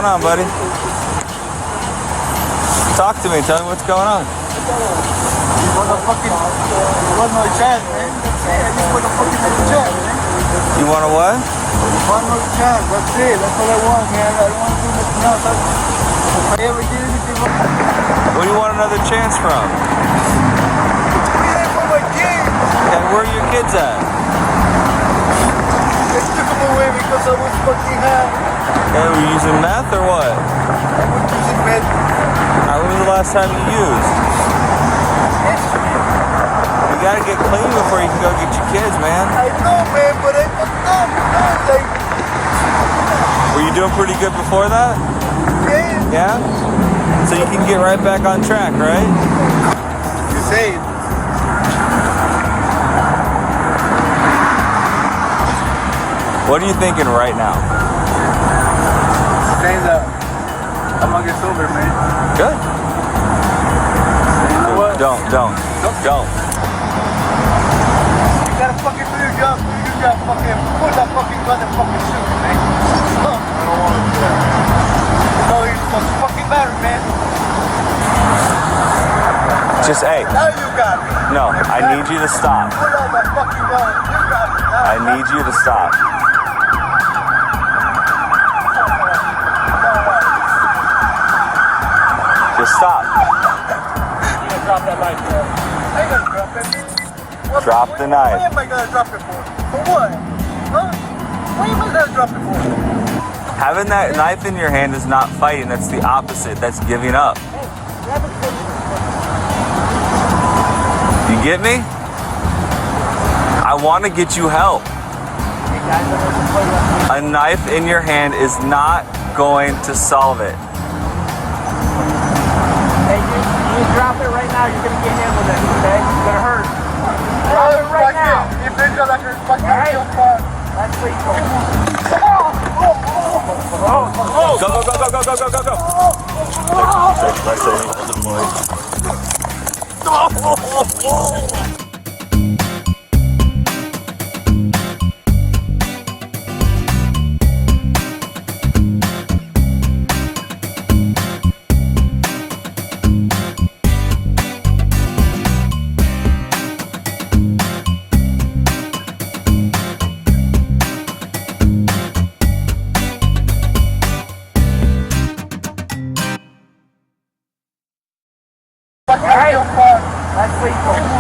on, buddy? Talk to me. Tell me what's going on. You want no chance, man. That's it. I just want a fucking little chance, man. You want a what? One more chance. That's it. That's all I want, man. I don't want to do nothing else. If I ever did anything wrong, Where do you want another chance from? we ain't for my kids. And where are your kids at? They took them away because I was fucking high. Hey, were you using meth or what? I was using meth. When was the last time you used? You gotta get clean before you can go get your kids, man. I know, man, but I fucked up. Like, Were you doing pretty good before that? yeah. Yeah? So you can get right back on track, right? You say it. What are you thinking right now? Saying that I'm gonna get sober, man. Good. You know what? Don't. You gotta fucking do your job. You gotta fucking pull that fucking gun and fucking shoot, man. Look. I don't want to do that. No, you're supposed to fucking matter, man. Just, hey, Now you got me. no, I need you to stop. Pull out that fucking gun. You got me. Now I need you to stop. Just stop. drop that knife, bro. I ain't gonna drop it. Drop the knife. Why am I gonna drop it for? For what? Huh? Why am I gonna drop it for? Having that knife in your hand is not fighting. That's the opposite. That's giving up. You get me? I want to get you help. A knife in your hand is not going to solve it. Hey, you drop it right now, you're gonna get hit with it, okay? It's gonna hurt. Drop it right now. If they feel like you're fucking real fun. That's lethal. Go. That's lethal.